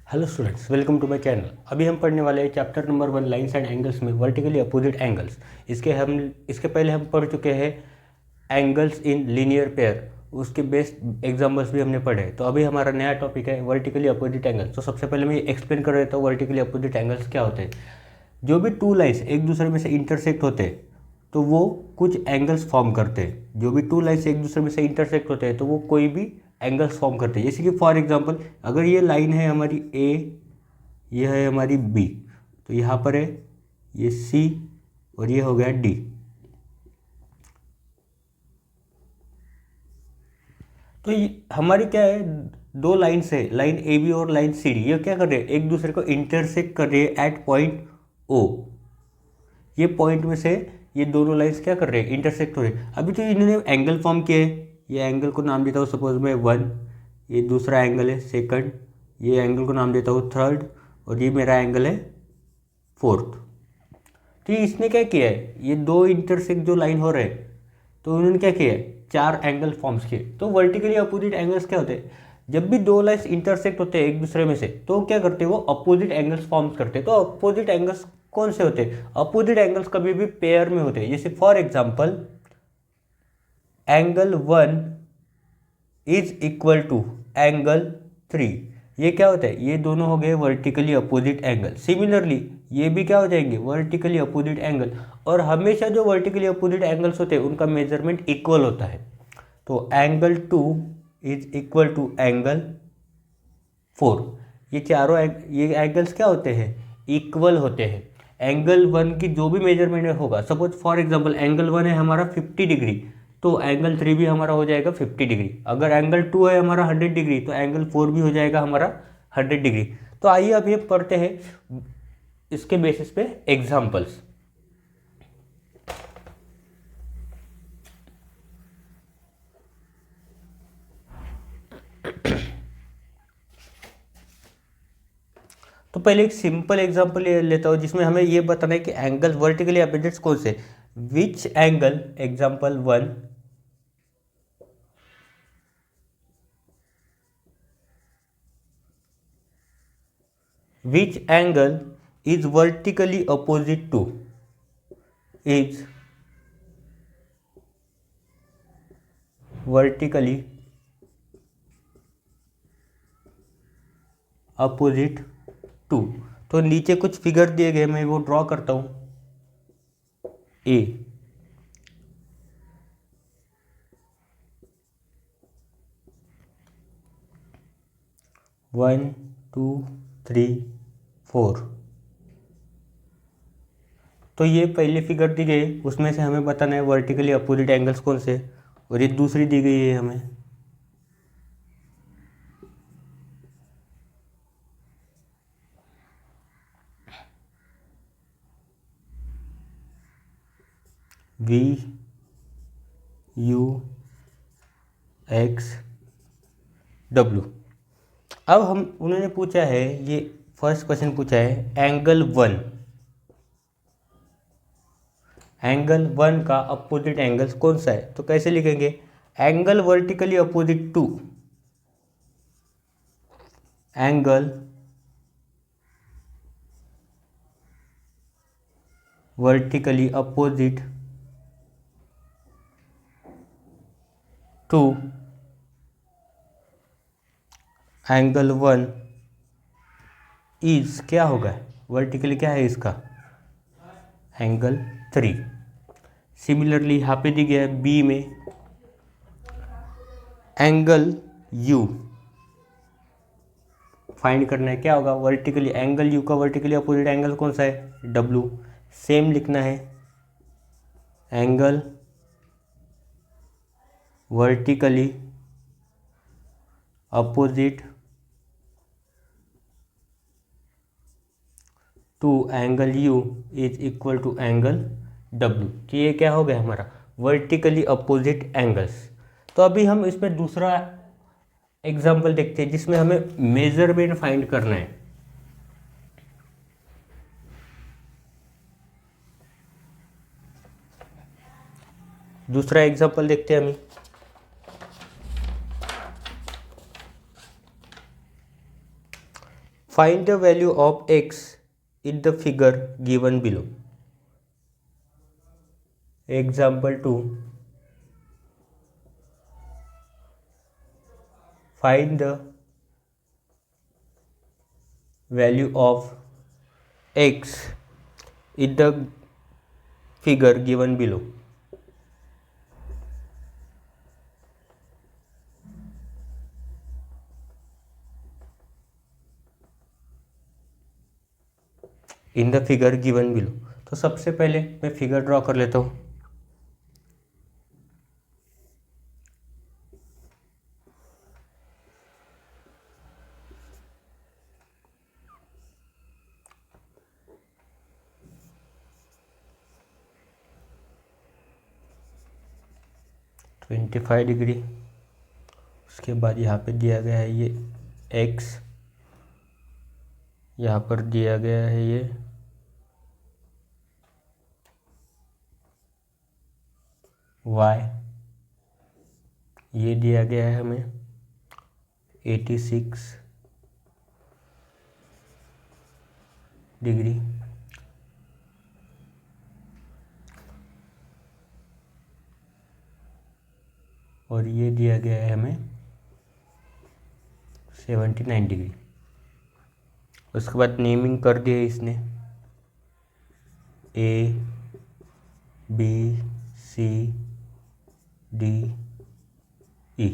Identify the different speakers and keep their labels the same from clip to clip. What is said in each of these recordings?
Speaker 1: Hello students, welcome to my channel. अभी हम पढ़ने वाले हैं chapter number 1 lines and angles में वर्टिकली अपोजिट एंगल्स। इसके पहले हम पढ़ चुके हैं एंगल्स इन लीनियर पेयर, उसके बेस्ट एग्जांपल्स भी हमने पढ़े। तो अभी हमारा नया टॉपिक है वर्टिकली अपोजिट एंगल्स। तो सबसे पहले मैं एक्सप्लेन कर देता हूँ वर्टिकली अपोजिट एंगल्स क्या होते हैं। जो भी टू लाइन्स एक दूसरे में से इंटरसेक्ट होते हैं तो वो कुछ एंगल्स फॉर्म करते हैं। जो भी टू लाइन्स एक दूसरे में से इंटरसेक्ट होते हैं तो वो कोई भी एंगल्स फॉर्म करते हैं। जैसे कि फॉर एग्जांपल, अगर ये लाइन है हमारी ए, ये है हमारी बी, तो यहाँ पर है ये सी और ये हो गया डी। तो ये हमारी क्या है, दो लाइन से लाइन ए बी और लाइन सी डी, ये क्या कर रहे हैं, एक दूसरे को इंटरसेक्ट कर रहे हैं एट पॉइंट ओ। ये पॉइंट में से ये दोनों लाइन्स क्या कर रहे हैं, इंटरसेक्ट हो रहे हैं। अभी तो इन्होंने एंगल फॉर्म किए हैं। ये एंगल को नाम देता हूँ सपोज मैं 1, ये दूसरा एंगल है सेकंड, ये एंगल को नाम देता हूँ थर्ड, और ये मेरा एंगल है फोर्थ। तो ये इसने क्या किया है, ये दो इंटरसेक्ट जो लाइन हो रहे हैं तो उन्होंने क्या किया है, चार एंगल फॉर्म्स किए। तो वर्टिकली अपोजिट एंगल्स क्या होते हैं, जब भी दो लाइन्स इंटरसेक्ट होते हैं एक दूसरे में से तो क्या करते हैं, वो अपोजिट एंगल्स फॉर्म्स करते हैं। तो अपोजिट एंगल्स कौन से होते हैं, अपोजिट एंगल्स कभी भी पेयर में होते हैं। जैसे for example angle 1 is equal to angle 3, ये क्या होता है, ये दोनों हो गए वर्टिकली अपोजिट एंगल। सिमिलरली ये भी क्या हो जाएंगे, वर्टिकली अपोजिट एंगल। और हमेशा जो वर्टिकली अपोजिट एंगल्स होते हैं उनका मेजरमेंट इक्वल होता है। तो angle 2 is equal to angle 4, ये चारों ये एंगल्स क्या होते हैं, इक्वल होते हैं। एंगल 1 की जो भी मेजरमेंट होगा, सपोज फॉर एग्जांपल एंगल 1 है हमारा 50 डिग्री, तो एंगल 3 भी हमारा हो जाएगा 50 डिग्री। अगर एंगल 2 है हमारा 100 डिग्री तो एंगल 4 भी हो जाएगा हमारा 100 डिग्री। तो आइए अब ये पढ़ते हैं इसके बेसिस पे एग्जाम्पल्स। तो पहले एक सिंपल एग्जांपल ले लेता हूँ जिसमें हमें ये बताना है कि एंगल वर्टिकली अपोजिट्स कौन से, which angle, example 1, which angle is vertically opposite to, is vertically opposite to। तो नीचे कुछ फिगर दिए गए, मैं वो ड्रॉ करता हूं। ए, वन टू थ्री फोर। तो ये पहले फिगर दी गई, उसमें से हमें बताना है वर्टिकली अपोजिट एंगल्स कौन से। और ये दूसरी दी गई है हमें, वी यू एक्स डब्ल्यू। अब हम उन्होंने पूछा है, ये फर्स्ट क्वेश्चन पूछा है एंगल 1, एंगल 1 का अपोजिट एंगल्स कौन सा है। तो कैसे लिखेंगे, angle vertically opposite to, angle vertically opposite to angle 1 is क्या होगा, वर्टिकली क्या है इसका, एंगल 3। सिमिलरली यहाँ पे दी गया है बी में एंगल यू फाइंड करना है, क्या होगा, वर्टिकली एंगल यू का वर्टिकली अपोजिट एंगल कौन सा है, डब्ल्यू। सेम लिखना है, angle vertically opposite to angle U is equal to angle W. तो ये क्या हो गया हमारा वर्टिकली अपोजिट एंगल्स। तो अभी हम इसमें दूसरा एग्जाम्पल देखते हैं जिसमें हमें मेजरमेंट फाइंड करना है। दूसरा एग्जाम्पल देखते हैं हम। Find the value of x in the figure given below. Example 2. Find the value of x in the figure given below. In the figure given below. तो सबसे पहले मैं फिगर ड्रॉ कर लेता हूँ। $25, उसके बाद यहाँ पे दिया गया है ये x, यहाँ पर दिया गया है ये y, ये दिया गया है हमें 86 डिग्री, और ये दिया गया है हमें 79 डिग्री। उसके बाद नेमिंग कर दिया इसने A, B, C, D, E।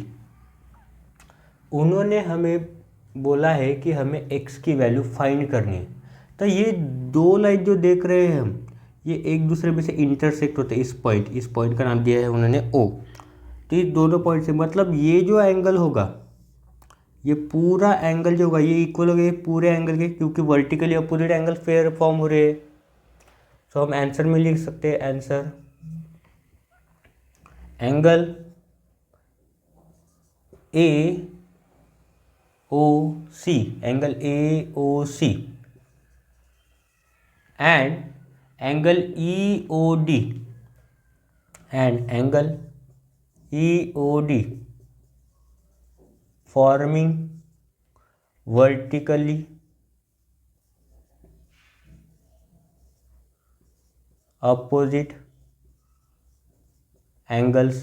Speaker 1: उन्होंने हमें बोला है कि हमें x की वैल्यू फाइंड करनी है। तो ये दो लाइन जो देख रहे हैं हम, ये एक दूसरे में से इंटरसेक्ट होते हैं। इस पॉइंट का नाम दिया है उन्होंने O। तो ये दोनों पॉइंट से मतलब ये जो एंगल होगा, ये पूरा एंगल जो होगा ये इक्वल हो गया पूरे एंगल के, क्योंकि vertically opposite angle fair form हो रहे हैं। तो हम आंसर में लिख सकते हैं, answer angle AOC, angle AOC and angle EOD and angle EOD forming vertically opposite angles।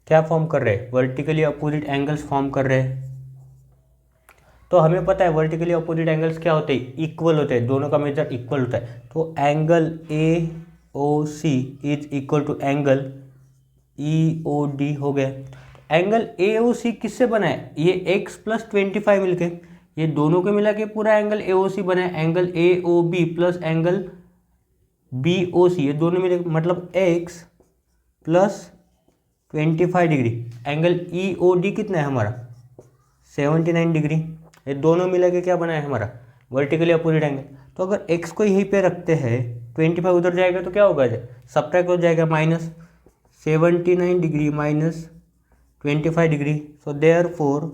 Speaker 1: क्या फॉर्म कर रहे हैं? वर्टिकली अपोजिट एंगल्स फॉर्म कर रहे हैं। तो हमें पता है वर्टिकली अपोजिट एंगल्स क्या होते हैं? इक्वल होते हैं, दोनों का मेजर इक्वल होता है। तो angle AOC is equal to angle EOD हो गया। एंगल AOC किससे बना है? ये x + 25 मिलके, ये दोनों को मिला के पूरा एंगल AOC बना है। Angle AOB plus angle BOC, ये दोनों मिले मतलब x + 25 डिग्री। एंगल EOD कितना है हमारा? 79 डिग्री। ये दोनों मिला के क्या बना है हमारा? Vertically opposite angle. तो अगर x को यहीं पे रखते हैं, 25 उधर जाएगा तो क्या होगा? सब्ट्रैक्ट हो जाएगा, -79 degree minus 25 degree. So therefore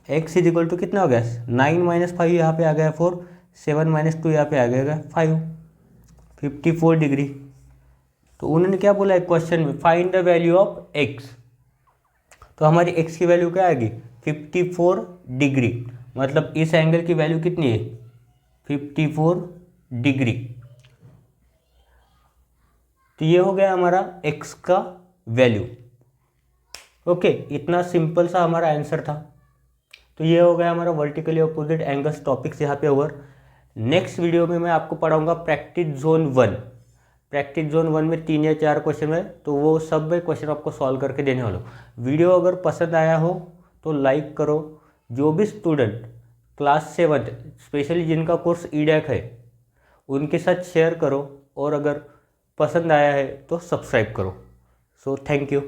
Speaker 1: x is equal to कितना हो गया? 9 - 5 यहाँ पे आ गया 4, 7 - 2 यहाँ पे आ गया 5, 54 डिग्री। तो उन्होंने क्या बोला है क्वेश्चन में? Find the value of x। तो हमारी x की वैल्यू क्या आएगी? 54 डिग्री। मतलब इस एंगल की वैल्यू कितनी है? 54 डिग्री। तो ये हो गया हमारा x का वैल्यू। ओके, इतना सिंपल सा हमारा आंसर था। तो ये हो गया हमारा वर्टिकली अपोजिट एंगल्स टॉपिक्स यहाँ पे ओवर। नेक्स्ट वीडियो में मैं आपको पढ़ाऊंगा प्रैक्टिस जोन 1। प्रैक्टिस जोन 1 में 3 या 4 क्वेश्चन है, तो वो सब में क्वेश्चन आपको सॉल्व करके देने वाला हूँ। वीडियो अगर पसंद आया हो तो लाइक करो। जो भी स्टूडेंट क्लास 7 स्पेशली जिनका कोर्स EDAC है उनके साथ शेयर करो, और अगर पसंद आया है तो सब्सक्राइब करो। So thank you.